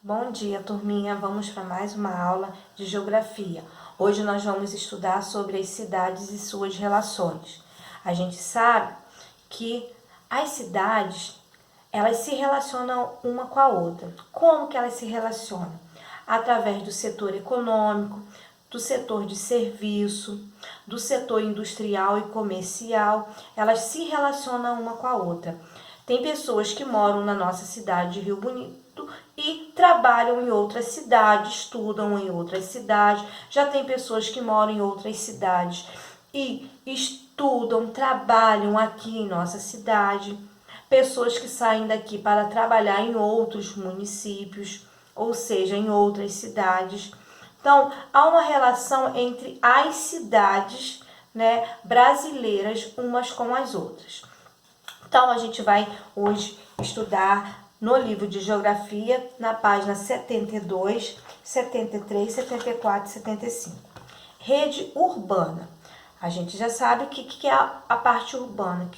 Bom dia, turminha. Vamos para mais uma aula de geografia. Hoje nós vamos estudar sobre as cidades e suas relações. A gente sabe que as cidades, elas se relacionam uma com a outra. Como que elas se relacionam? Através do setor econômico, do setor de serviço, do setor industrial e comercial. Elas se relacionam uma com a outra. Tem pessoas que moram na nossa cidade de Rio Bonito e trabalham em outras cidades, estudam em outras cidades. Já tem pessoas que moram em outras cidades e estudam, trabalham aqui em nossa cidade. Pessoas que saem daqui para trabalhar em outros municípios, ou seja, em outras cidades. Então, há uma relação entre as cidades, brasileiras umas com as outras. Então, a gente vai hoje estudar no livro de Geografia, na página 72, 73, 74 e 75. Rede urbana. A gente já sabe o que é a parte urbana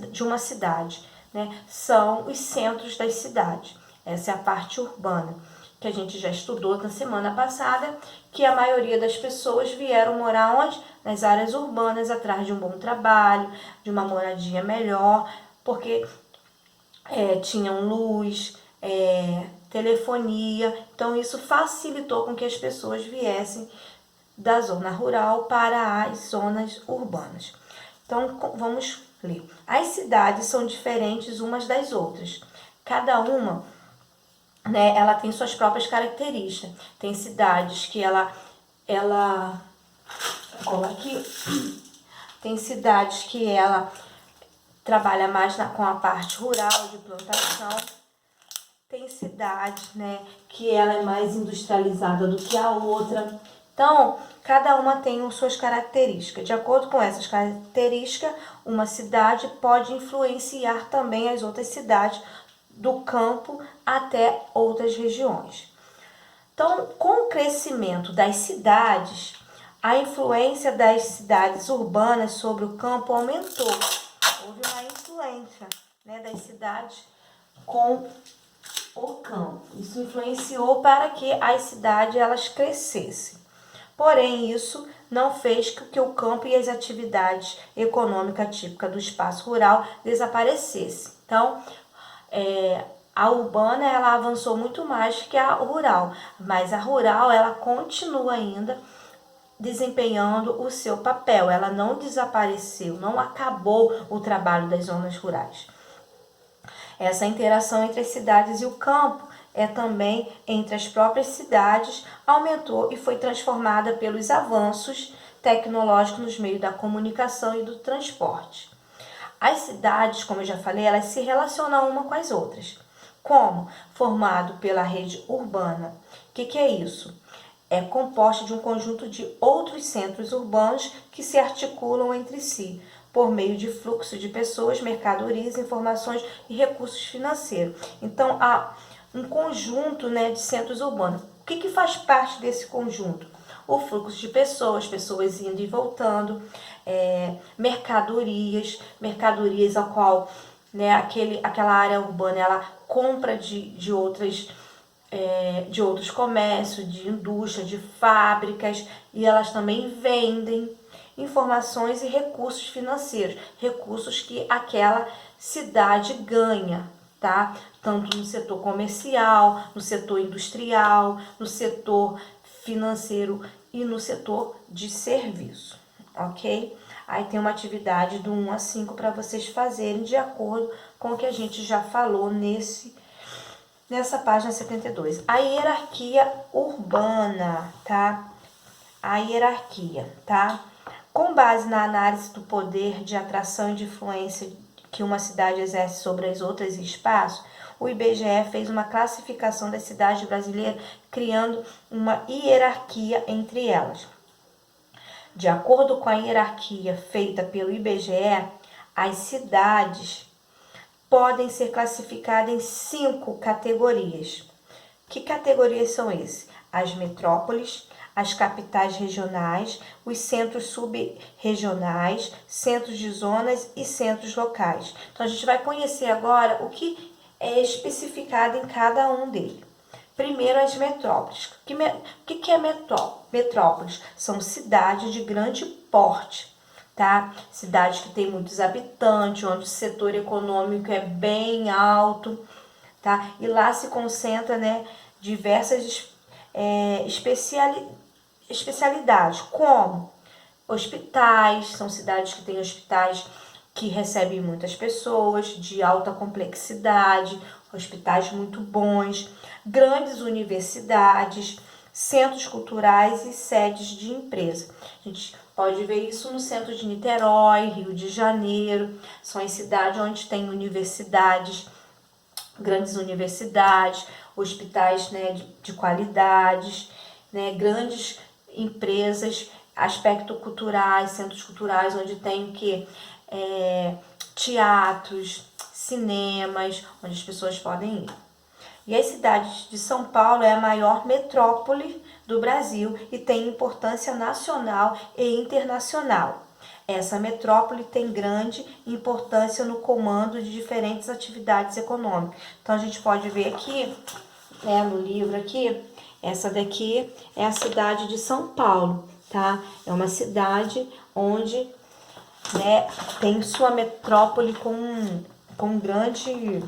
de uma cidade, né? São os centros das cidades. Essa é a parte urbana, que a gente já estudou na semana passada, que a maioria das pessoas vieram morar onde? Nas áreas urbanas, atrás de um bom trabalho, de uma moradia melhor, porque tinham luz, telefonia. Então isso facilitou com que as pessoas viessem da zona rural para as zonas urbanas. Então vamos ler. As cidades são diferentes umas das outras. Cada uma, ela tem suas próprias características. Tem cidades que tem cidades que ela trabalha mais com a parte rural, de plantação. Tem cidades, que ela é mais industrializada do que a outra. Então, cada uma tem suas características. De acordo com essas características, uma cidade pode influenciar também as outras cidades do campo até outras regiões. Então, com o crescimento das cidades, a influência das cidades urbanas sobre o campo aumentou. Houve uma influência, das cidades com o campo. Isso influenciou para que as cidades elas crescessem. Porém, isso não fez com que o campo e as atividades econômicas típicas do espaço rural desaparecessem. Então, a urbana ela avançou muito mais que a rural, mas a rural ela continua ainda desempenhando o seu papel. Ela não desapareceu, não acabou o trabalho das zonas rurais. Essa interação entre as cidades e o campo também entre as próprias cidades, aumentou e foi transformada pelos avanços tecnológicos nos meios da comunicação e do transporte. As cidades, como eu já falei, elas se relacionam uma com as outras. Como? Formado pela rede urbana. O que é isso? É composta de um conjunto de outros centros urbanos que se articulam entre si, por meio de fluxo de pessoas, mercadorias, informações e recursos financeiros. Então, há um conjunto de centros urbanos. O que faz parte desse conjunto? O fluxo de pessoas indo e voltando, mercadorias a qual aquela área urbana ela compra de outros comércios, de indústria, de fábricas, e elas também vendem informações e recursos financeiros, recursos que aquela cidade ganha, tá? Tanto no setor comercial, no setor industrial, no setor financeiro e no setor de serviço, ok? Aí tem uma atividade do 1 a 5 para vocês fazerem de acordo com o que a gente já falou nessa página 72. A hierarquia urbana, tá? A hierarquia, tá? Com base na análise do poder de atração e de influência que uma cidade exerce sobre as outras espaços, o IBGE fez uma classificação das cidades brasileiras, criando uma hierarquia entre elas. De acordo com a hierarquia feita pelo IBGE, as cidades podem ser classificadas em 5 categorias. Que categorias são essas? As metrópoles, as capitais regionais, os centros subregionais, centros de zonas e centros locais. Então, a gente vai conhecer agora o que é especificada em cada um deles. Primeiro, as metrópoles. O que é metrópoles? São cidades de grande porte, tá? Cidades que têm muitos habitantes, onde o setor econômico é bem alto, tá? E lá se concentra, né, diversas especialidades, como hospitais, são cidades que têm hospitais que recebem muitas pessoas, de alta complexidade, hospitais muito bons, grandes universidades, centros culturais e sedes de empresa. A gente pode ver isso no centro de Niterói, Rio de Janeiro, são as cidades onde tem universidades, grandes universidades, hospitais, né, de qualidades, né, grandes empresas, aspectos culturais, centros culturais, onde tem que teatros, cinemas, onde as pessoas podem ir. E a cidade de São Paulo é a maior metrópole do Brasil e tem importância nacional e internacional. Essa metrópole tem grande importância no comando de diferentes atividades econômicas. Então a gente pode ver aqui, né, no livro aqui, essa daqui é a cidade de São Paulo, tá? É uma cidade onde, né, tem sua metrópole com grande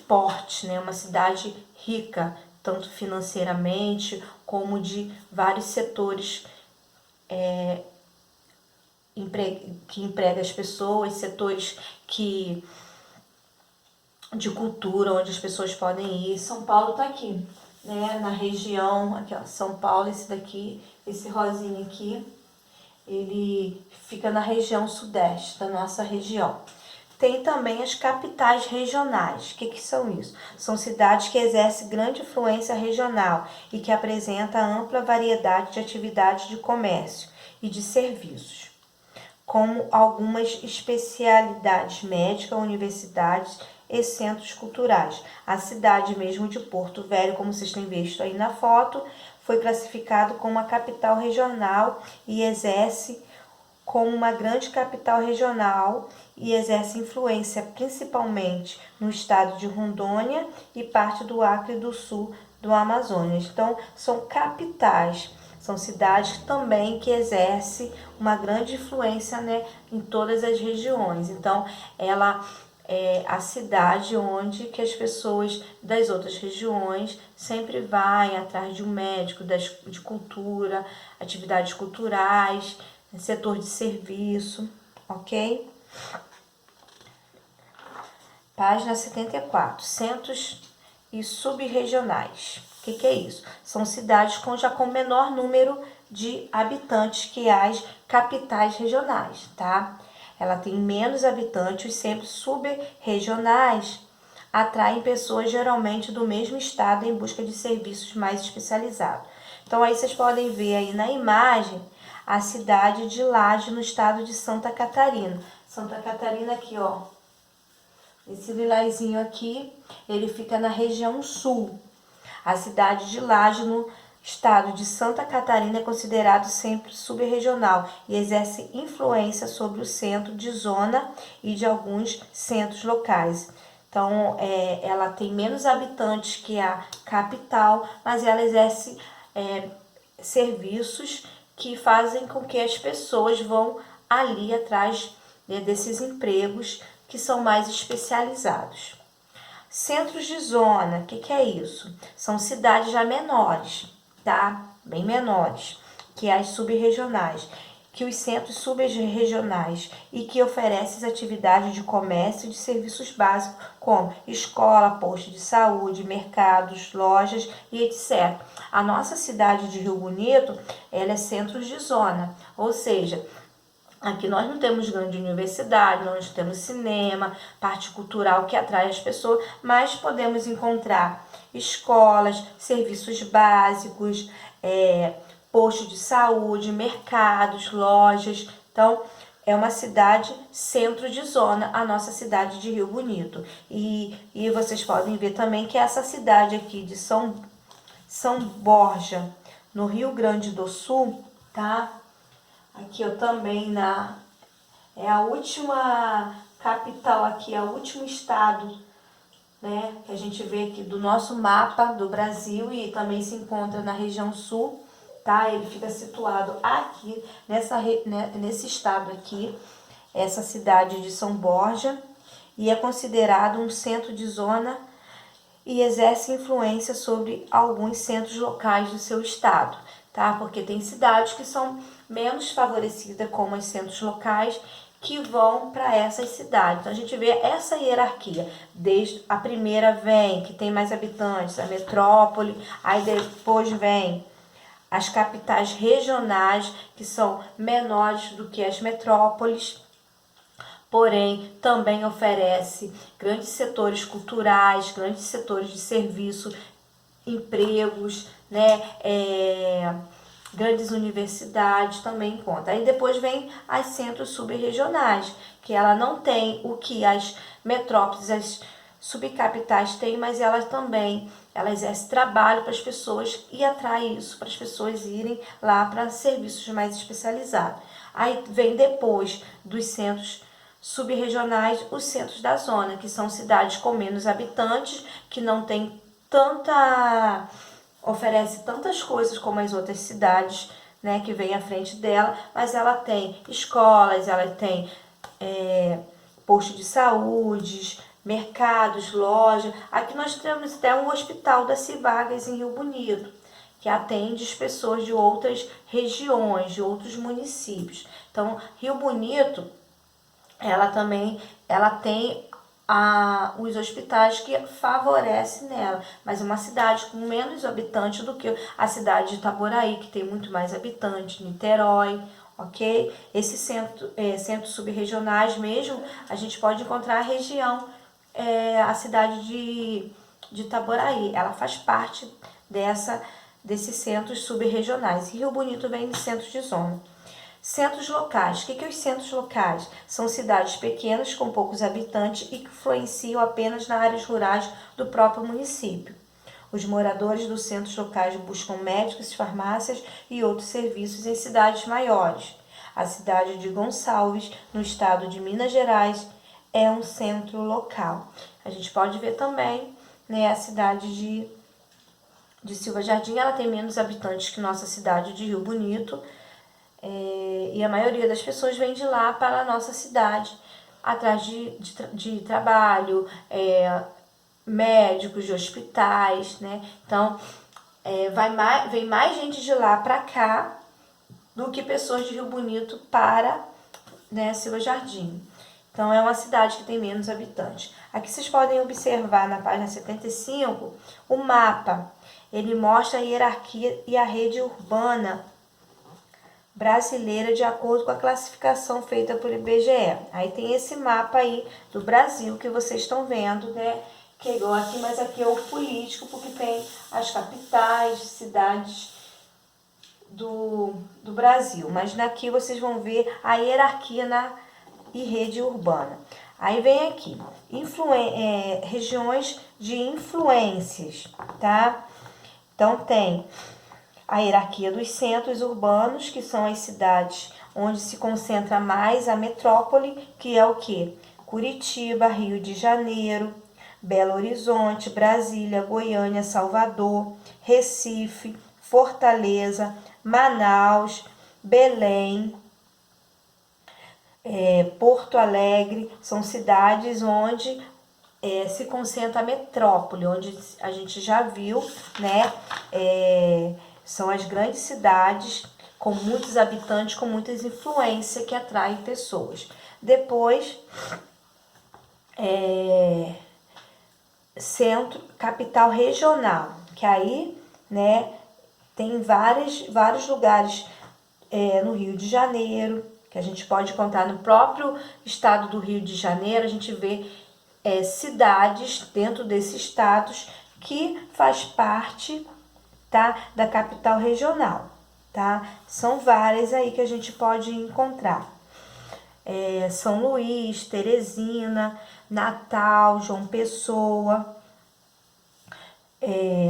porte, né? Uma cidade rica, tanto financeiramente como de vários setores que emprega as pessoas, setores de cultura, onde as pessoas podem ir. São Paulo tá aqui, né? Na região, aqui ó, São Paulo, esse daqui, esse rosinho aqui, ele fica na região sudeste da nossa região. Tem também as capitais regionais. O que são isso? São cidades que exercem grande influência regional e que apresentam ampla variedade de atividades de comércio e de serviços, como algumas especialidades médicas, universidades e centros culturais. A cidade mesmo de Porto Velho, como vocês têm visto aí na foto, foi classificado como uma capital regional e exerce como uma grande capital regional e exerce influência principalmente no estado de Rondônia e parte do Acre do Sul do Amazonas. Então, são capitais, são cidades também que exercem uma grande influência, né, em todas as regiões. Então, ela é a cidade onde que as pessoas das outras regiões sempre vai atrás de um médico, de cultura, atividades culturais, setor de serviço, ok? Página 74, centros e subregionais. O que é isso? São cidades com menor número de habitantes que as capitais regionais, tá? Ela tem menos habitantes, os centros subregionais atraem pessoas geralmente do mesmo estado em busca de serviços mais especializados. Então aí vocês podem ver aí na imagem a cidade de Laje, no estado de Santa Catarina. Santa Catarina aqui, ó. Esse lilazinho aqui, ele fica na região sul. A cidade de Laje, no estado de Santa Catarina, é considerado sempre subregional e exerce influência sobre o centro de zona e de alguns centros locais. Então, ela tem menos habitantes que a capital, mas ela exerce serviços que fazem com que as pessoas vão ali atrás, né, desses empregos que são mais especializados. Centros de zona, o que é isso? São cidades já menores, tá? Bem menores, que as subregionais, que os centros subregionais e que oferecem atividades de comércio e de serviços básicos, como escola, posto de saúde, mercados, lojas e etc. A nossa cidade de Rio Bonito, ela é centros de zona, ou seja, aqui nós não temos grande universidade, nós temos cinema, parte cultural que atrai as pessoas, mas podemos encontrar escolas, serviços básicos, posto de saúde, mercados, lojas. Então, é uma cidade centro de zona, a nossa cidade de Rio Bonito. E vocês podem ver também que essa cidade aqui de São Borja, no Rio Grande do Sul, tá? Aqui eu também é a última capital aqui é o último estado, né, que a gente vê aqui do nosso mapa do Brasil e também se encontra na região sul, tá? Ele fica situado aqui, nesse estado aqui, essa cidade de São Borja, e é considerado um centro de zona e exerce influência sobre alguns centros locais do seu estado, tá? Porque tem cidades que são menos favorecidas como os centros locais, que vão para essas cidades. Então a gente vê essa hierarquia. Desde a primeira vem, que tem mais habitantes, a metrópole, aí depois vem as capitais regionais, que são menores do que as metrópoles, porém também oferece grandes setores culturais, grandes setores de serviço, empregos, né? Grandes universidades também conta. Aí depois vem as centros subregionais, que ela não tem o que as metrópoles, as subcapitais têm, mas ela exerce trabalho para as pessoas e atrai isso para as pessoas irem lá para serviços mais especializados. Aí vem depois dos centros subregionais, os centros da zona, que são cidades com menos habitantes, que não tem oferece tantas coisas como as outras cidades, né, que vem à frente dela, mas ela tem escolas, ela tem posto de saúde, mercados, lojas. Aqui nós temos até um hospital da Civagas em Rio Bonito, que atende as pessoas de outras regiões, de outros municípios. Então, Rio Bonito, ela tem os hospitais que favorecem nela, mas é uma cidade com menos habitantes do que a cidade de Itaboraí, que tem muito mais habitantes, Niterói, ok? Esses centros subregionais mesmo, a gente pode encontrar a região, a cidade de Itaboraí, ela faz parte desses centros subregionais. E Rio Bonito vem de centros de zona. Centros locais. O que é os centros locais? São cidades pequenas com poucos habitantes e que influenciam apenas nas áreas rurais do próprio município. Os moradores dos centros locais buscam médicos, farmácias e outros serviços em cidades maiores. A cidade de Gonçalves, no estado de Minas Gerais, é um centro local. A gente pode ver também, né, a cidade de Silva Jardim, ela tem menos habitantes que nossa cidade de Rio Bonito, e a maioria das pessoas vem de lá para a nossa cidade, atrás de trabalho, médicos, de hospitais, né? Então, vem mais gente de lá para cá do que pessoas de Rio Bonito para, né, Silva Jardim. Então, é uma cidade que tem menos habitantes. Aqui vocês podem observar na página 75 o mapa. Ele mostra a hierarquia e a rede urbana brasileira de acordo com a classificação feita por IBGE. Aí tem esse mapa aí do Brasil que vocês estão vendo, né? Que é igual aqui, mas aqui é o político, porque tem as capitais, cidades do Brasil. Mas daqui vocês vão ver a hierarquia e rede urbana. Aí vem aqui, regiões de influências, tá? Então tem a hierarquia dos centros urbanos, que são as cidades onde se concentra mais a metrópole, que é o quê? Curitiba, Rio de Janeiro, Belo Horizonte, Brasília, Goiânia, Salvador, Recife, Fortaleza, Manaus, Belém, Porto Alegre. São cidades onde se concentra a metrópole, onde a gente já viu, né? São as grandes cidades com muitos habitantes, com muitas influências que atraem pessoas. Depois, centro, capital regional, que aí, né, tem vários lugares no Rio de Janeiro, que a gente pode contar no próprio estado do Rio de Janeiro. A gente vê cidades dentro desses estados que faz parte, tá, da capital regional, tá? São várias aí que a gente pode encontrar. São Luís, Teresina, Natal, João Pessoa,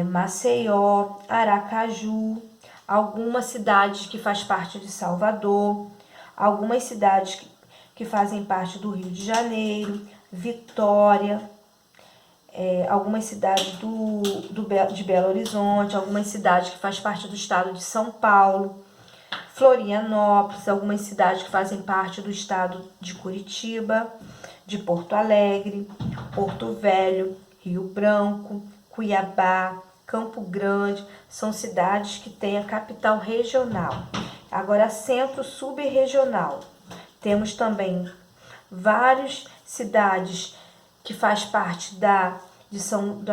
Maceió, Aracaju, algumas cidades que faz parte de Salvador, algumas cidades que fazem parte do Rio de Janeiro, Vitória, algumas cidades de Belo Horizonte, algumas cidades que fazem parte do estado de São Paulo, Florianópolis, algumas cidades que fazem parte do estado de Curitiba, de Porto Alegre, Porto Velho, Rio Branco, Cuiabá, Campo Grande, são cidades que têm a capital regional. Agora, centro subregional. Temos também várias cidades que faz parte da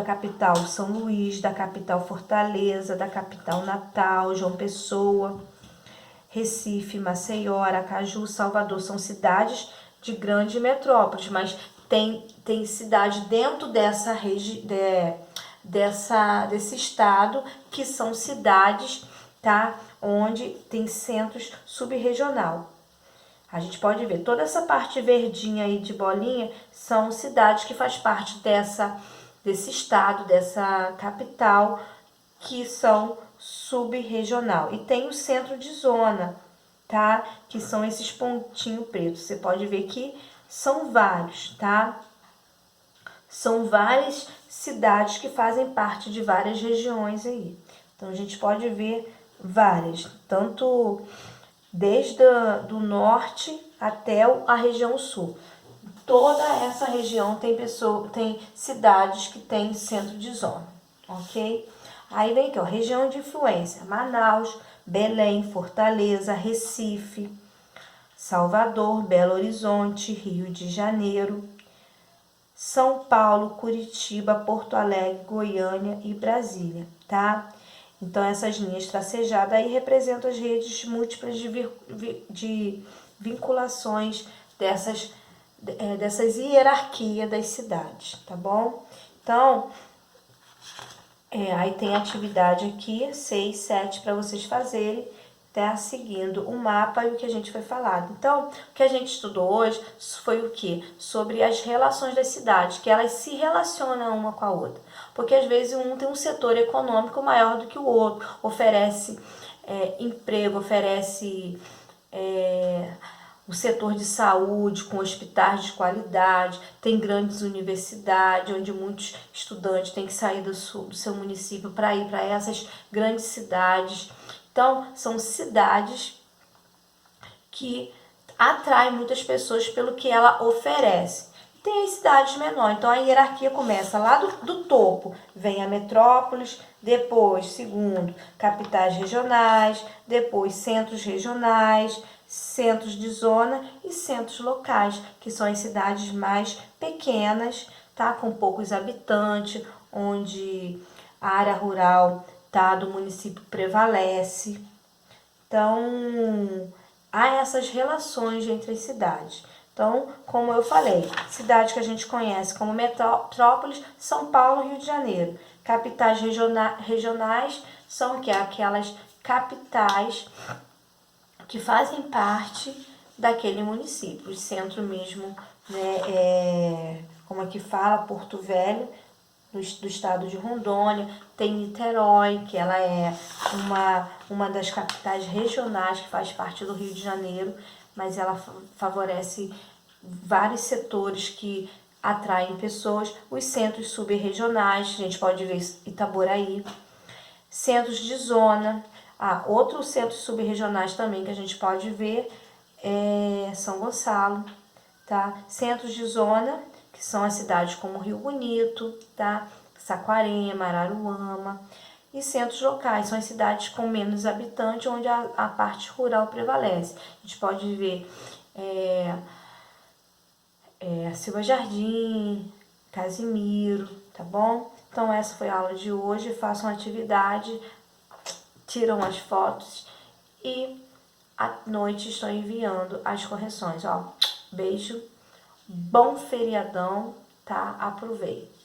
capital São Luís, da capital Fortaleza, da capital Natal, João Pessoa, Recife, Maceió, Aracaju, Salvador. São cidades de grandes metrópoles, mas tem cidade dentro desse estado que são cidades, tá? Onde tem centros subregional. A gente pode ver toda essa parte verdinha aí de bolinha são cidades que faz parte desse estado, dessa capital, que são subregional. E tem o centro de zona, tá? Que são esses pontinhos pretos. Você pode ver que são vários, tá? São várias cidades que fazem parte de várias regiões aí. Então, a gente pode ver várias, tanto desde do norte até a região sul. Toda essa região tem cidades que tem centro de zona, ok? Aí vem aqui, ó, região de influência: Manaus, Belém, Fortaleza, Recife, Salvador, Belo Horizonte, Rio de Janeiro, São Paulo, Curitiba, Porto Alegre, Goiânia e Brasília, tá? Então, essas linhas tracejadas aí representam as redes múltiplas de vinculações dessas hierarquias das cidades, tá bom? Então, aí tem atividade aqui, 6, 7, para vocês fazerem, tá? Seguindo o mapa e o que a gente foi falado. Então, o que a gente estudou hoje foi o quê? Sobre as relações das cidades, que elas se relacionam uma com a outra. Porque às vezes um tem um setor econômico maior do que o outro, oferece emprego, oferece o setor de saúde com hospitais de qualidade, tem grandes universidades onde muitos estudantes têm que sair do seu município para ir para essas grandes cidades. Então, são cidades que atraem muitas pessoas pelo que ela oferece. Tem as cidades menores, então a hierarquia começa lá do topo, vem a metrópolis, depois, segundo, capitais regionais, depois centros regionais, centros de zona e centros locais, que são as cidades mais pequenas, tá? Com poucos habitantes, onde a área rural, tá, do município prevalece. Então, há essas relações entre as cidades. Então, como eu falei, cidades que a gente conhece como metrópoles: São Paulo, Rio de Janeiro. Capitais regionais são aquelas capitais que fazem parte daquele município. O centro mesmo, né, como aqui fala, Porto Velho, do estado de Rondônia. Tem Niterói, que ela é uma das capitais regionais que faz parte do Rio de Janeiro, mas ela favorece vários setores que atraem pessoas. Os centros subregionais, a gente pode ver Itaboraí. Centros de zona. Outros centros subregionais também que a gente pode ver é São Gonçalo, tá? Centros de zona, que são as cidades como Rio Bonito, tá? Saquarema, Araruama. E centros locais, são as cidades com menos habitantes, onde a parte rural prevalece. A gente pode ver Silva Jardim, Casimiro, tá bom? Então, essa foi a aula de hoje. Façam atividade, tiram as fotos e à noite estou enviando as correções. Ó, beijo, bom feriadão, tá? Aproveite.